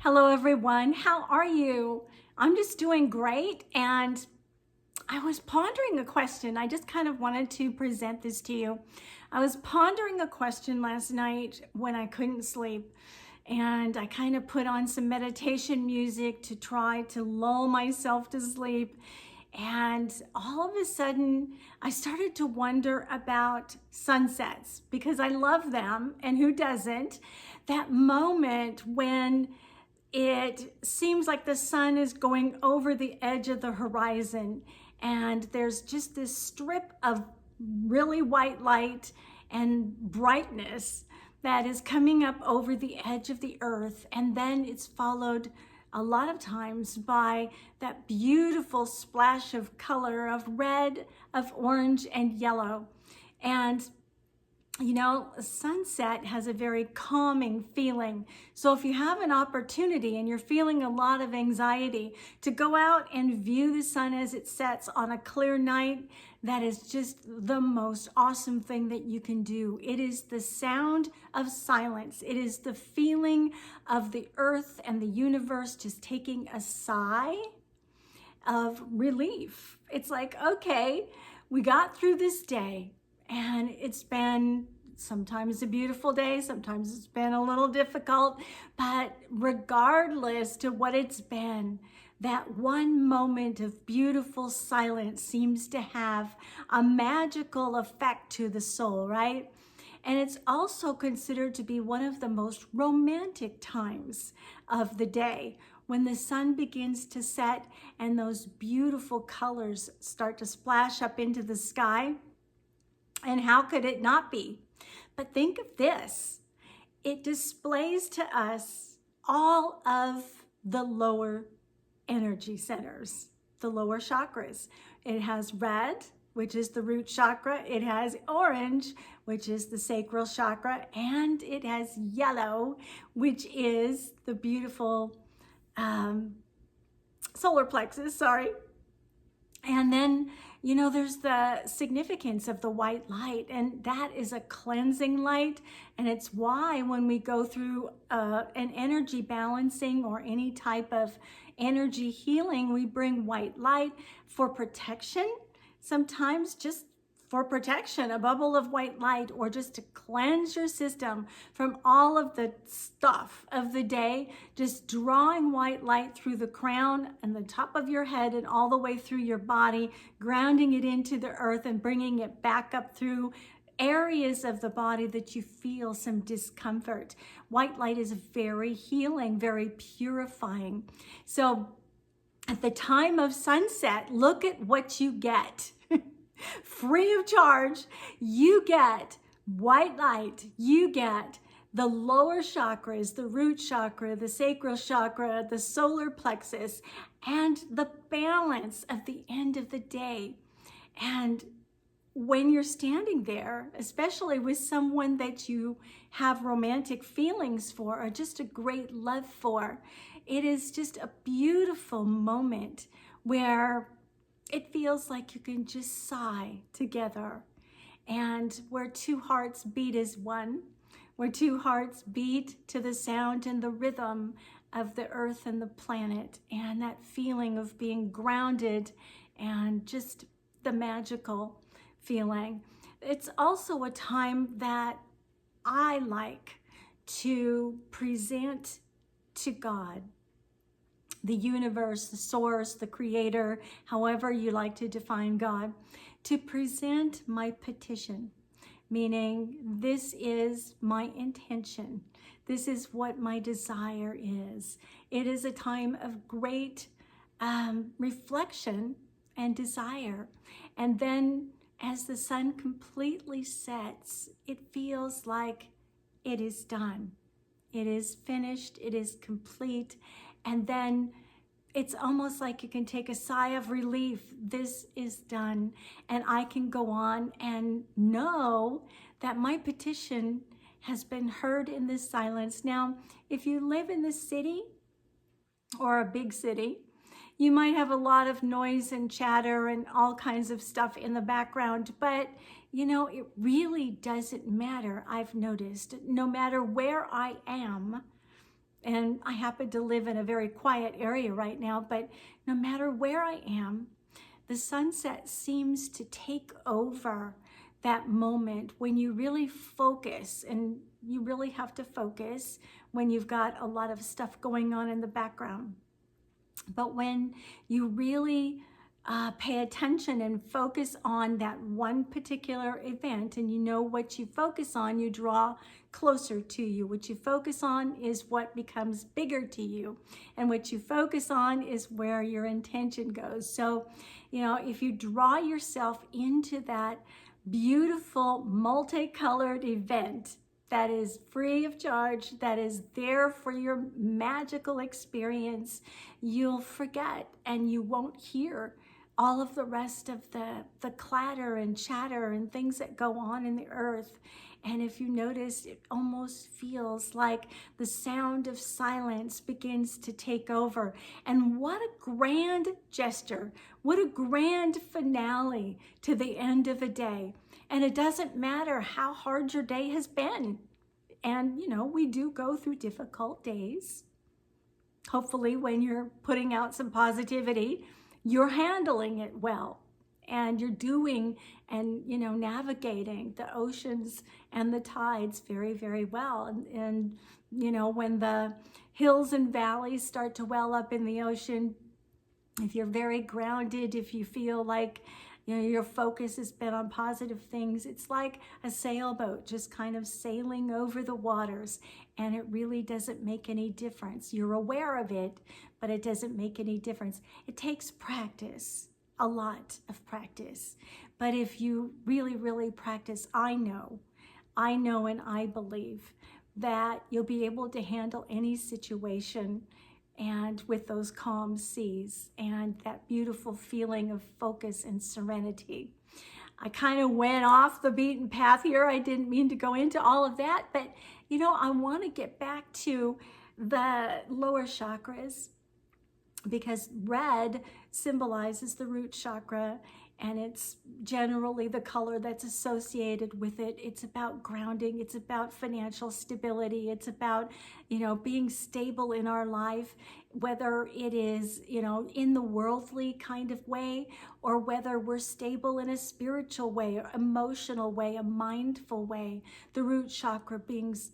Hello everyone, how are you? I'm just doing great, and I was pondering a question. I just kind of wanted to present this to you. I was pondering a question last night when I couldn't sleep, and I kind of put on some meditation music to try to lull myself to sleep. And all of a sudden, I started to wonder about sunsets because I love them, and who doesn't? That moment when it seems like the sun is going over the edge of the horizon, and there's just this strip of really white light and brightness that is coming up over the edge of the earth, and then it's followed a lot of times by that beautiful splash of color, of red, of orange, and yellow. And you know, sunset has a very calming feeling. So if you have an opportunity and you're feeling a lot of anxiety, to go out and view the sun as it sets on a clear night, that is just the most awesome thing that you can do. It is the sound of silence. It is the feeling of the earth and the universe just taking a sigh of relief. It's like, okay, we got through this day. And it's been sometimes a beautiful day, sometimes it's been a little difficult, but regardless to what it's been, that one moment of beautiful silence seems to have a magical effect to the soul, right? And it's also considered to be one of the most romantic times of the day, when the sun begins to set and those beautiful colors start to splash up into the sky. And how could it not be? But think of this. It displays to us all of the lower energy centers, the lower chakras. It has red, which is the root chakra. It has orange, which is the sacral chakra. And it has yellow, which is the beautiful solar plexus, And then, you know, there's the significance of the white light, and that is a cleansing light. And it's why when we go through an energy balancing or any type of energy healing, we bring white light for protection, sometimes just for protection, a bubble of white light, or just to cleanse your system from all of the stuff of the day, just drawing white light through the crown and the top of your head and all the way through your body, grounding it into the earth and bringing it back up through areas of the body that you feel some discomfort. White light is very healing, very purifying. So at the time of sunset, look at what you get. Free of charge, you get white light, you get the lower chakras, the root chakra, the sacral chakra, the solar plexus, and the balance of the end of the day. And when you're standing there, especially with someone that you have romantic feelings for or just a great love for, it is just a beautiful moment where it feels like you can just sigh together, and where two hearts beat as one, where two hearts beat to the sound and the rhythm of the earth and the planet, and that feeling of being grounded and just the magical feeling. It's also a time that I like to present to God, the universe, the source, the creator, however you like to define God, to present my petition, meaning this is my intention. This is what my desire is. It is a time of great reflection and desire. And then as the sun completely sets, it feels like it is done. It is finished, it is complete. And then it's almost like you can take a sigh of relief. This is done. And I can go on and know that my petition has been heard in this silence. Now, if you live in the city or a big city, you might have a lot of noise and chatter and all kinds of stuff in the background, but you know, it really doesn't matter. I've noticed no matter where I am, And I happen to live in a very quiet area right now, but no matter where I am, the sunset seems to take over that moment when you really focus, and you really have to focus when you've got a lot of stuff going on in the background. But when you really pay attention and focus on that one particular event, and you know what you focus on, you draw closer to you. What you focus on is what becomes bigger to you, and what you focus on is where your intention goes. So, if you draw yourself into that beautiful multicolored event that is free of charge, that is there for your magical experience, you'll forget and you won't hear all of the rest of the clatter and chatter and things that go on in the earth. And if you notice, it almost feels like the sound of silence begins to take over. And what a grand gesture, what a grand finale to the end of a day. And it doesn't matter how hard your day has been. And, we do go through difficult days. Hopefully, when you're putting out some positivity, you're handling it well. And you're doing and, navigating the oceans and the tides very, very well. And when the hills and valleys start to well up in the ocean, if you're very grounded, if you feel like, your focus has been on positive things, it's like a sailboat just kind of sailing over the waters, and it really doesn't make any difference. You're aware of it, but it doesn't make any difference. It takes practice, a lot of practice. But if you really, really practice, I know and I believe that you'll be able to handle any situation, and with those calm seas and that beautiful feeling of focus and serenity. I kind of went off the beaten path here. I didn't mean to go into all of that, but I want to get back to the lower chakras, because red symbolizes the root chakra, and it's generally the color that's associated with it. It's about grounding. It's about financial stability. It's about, being stable in our life, whether it is, in the worldly kind of way, or whether we're stable in a spiritual way, or emotional way, a mindful way. The root chakra brings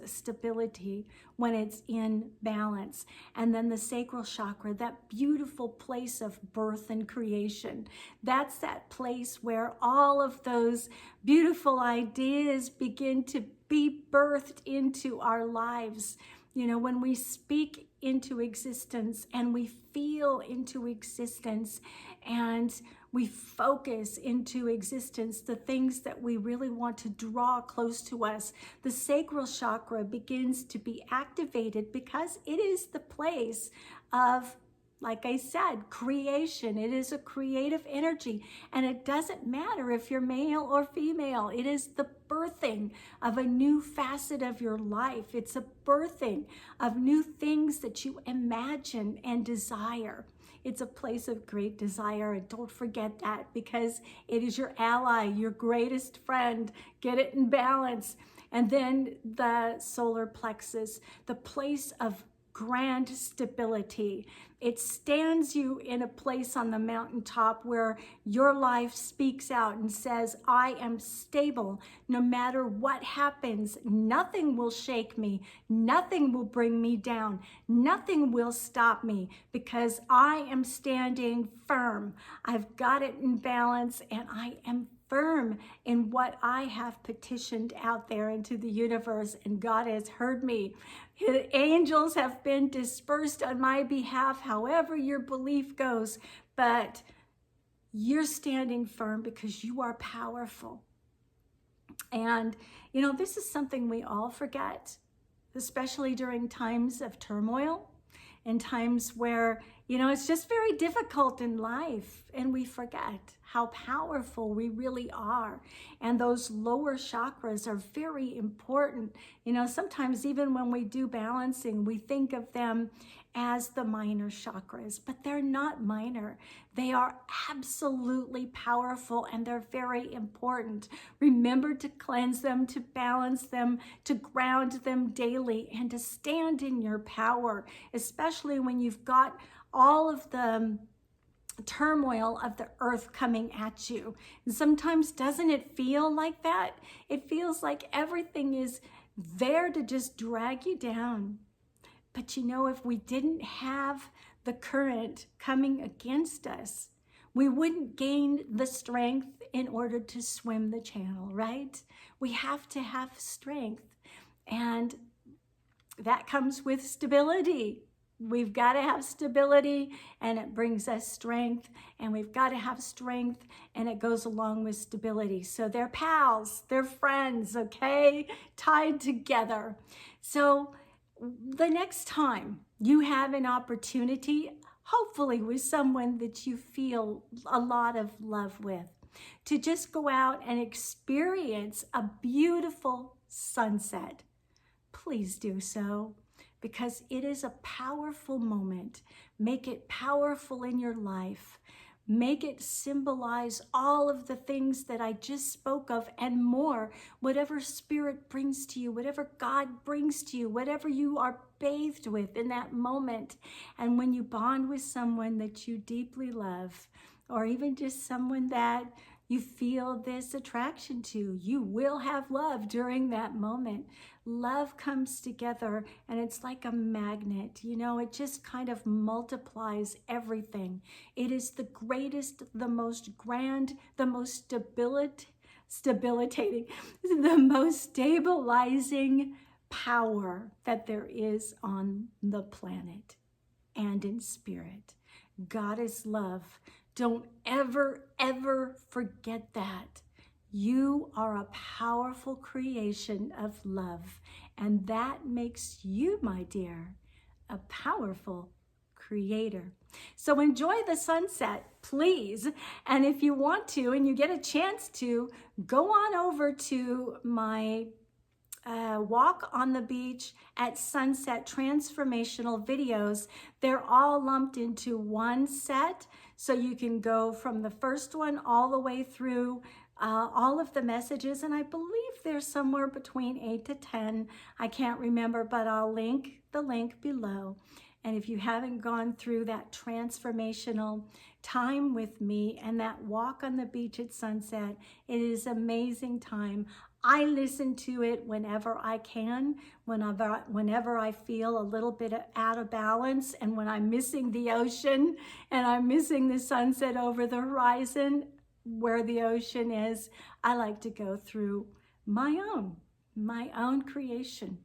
stability when it's in balance. And then the sacral chakra, that beautiful place of birth and creation. That's that place where all of those beautiful ideas begin to be birthed into our lives. When we speak into existence and we feel into existence and we focus into existence the things that we really want to draw close to us, the sacral chakra begins to be activated, because it is the place of, like I said, creation. It is a creative energy, and it doesn't matter if you're male or female. It is the birthing of a new facet of your life. It's a birthing of new things that you imagine and desire. It's a place of great desire, and don't forget that, because it is your ally, your greatest friend. Get it in balance. And then the solar plexus, the place of grand stability. It stands you in a place on the mountaintop where your life speaks out and says, I am stable no matter what happens. Nothing will shake me. Nothing will bring me down. Nothing will stop me, because I am standing firm. I've got it in balance, and I am firm in what I have petitioned out there into the universe, and God has heard me. His angels have been dispersed on my behalf, however your belief goes, but you're standing firm because you are powerful. And, this is something we all forget, especially during times of turmoil and times where, You know, it's just very difficult in life, and we forget how powerful we really are. And those lower chakras are very important. You know, sometimes even when we do balancing, we think of them as the minor chakras, but they're not minor. They are absolutely powerful, and they're very important. Remember to cleanse them, to balance them, to ground them daily, and to stand in your power, especially when you've got all of the turmoil of the earth coming at you. And sometimes, doesn't it feel like that? It feels like everything is there to just drag you down. But you know, if we didn't have the current coming against us, we wouldn't gain the strength in order to swim the channel, right? We have to have strength, and that comes with stability. We've got to have stability, and it brings us strength, and we've got to have strength, and it goes along with stability. So they're pals, they're friends, okay? Tied together. So the next time you have an opportunity, hopefully with someone that you feel a lot of love with, to just go out and experience a beautiful sunset, please do so, because it is a powerful moment. Make it powerful in your life. Make it symbolize all of the things that I just spoke of and more. Whatever spirit brings to you, whatever God brings to you, whatever you are bathed with in that moment. And when you bond with someone that you deeply love, or even just someone that you feel this attraction to, you will have love during that moment. Love comes together, and it's like a magnet. You know, it just kind of multiplies everything. It is the greatest, the most grand, the most stabilitating, the most stabilizing power that there is on the planet and in spirit. God is love. Don't ever, ever forget that. You are a powerful creation of love, and that makes you, my dear, a powerful creator. So enjoy the sunset, please. And if you want to, and you get a chance to, go on over to my walk on the beach at sunset transformational videos. They're all lumped into one set, so you can go from the first one all the way through all of the messages, and I believe there's somewhere between 8 to 10. I can't remember, but I'll link the link below. And if you haven't gone through that transformational time with me and that walk on the beach at sunset, it is amazing time. I listen to it whenever I can, whenever I feel a little bit out of balance, and when I'm missing the ocean and I'm missing the sunset over the horizon where the ocean is. I like to go through my own creation.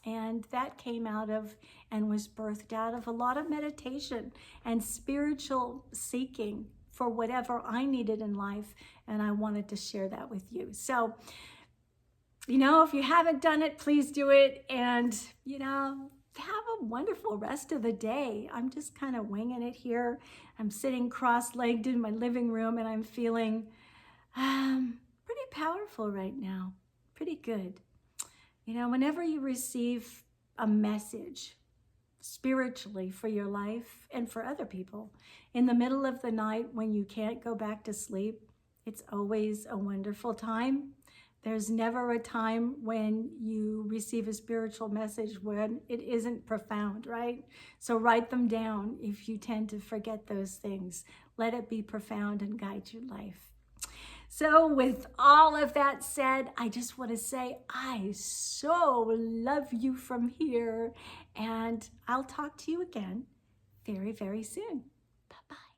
And that came out of and was birthed out of a lot of meditation and spiritual seeking for whatever I needed in life. And I wanted to share that with you. So, you know, if you haven't done it, please do it. And, you know, have a wonderful rest of the day. I'm just kind of winging it here. I'm sitting cross-legged in my living room, and I'm feeling pretty powerful right now. Pretty good. You know, whenever you receive a message spiritually for your life and for other people, in the middle of the night when you can't go back to sleep, it's always a wonderful time. There's never a time when you receive a spiritual message when it isn't profound, right? So write them down if you tend to forget those things. Let it be profound and guide your life. So with all of that said, I just want to say I so love you from here, and I'll talk to you again very, very soon. Bye-bye.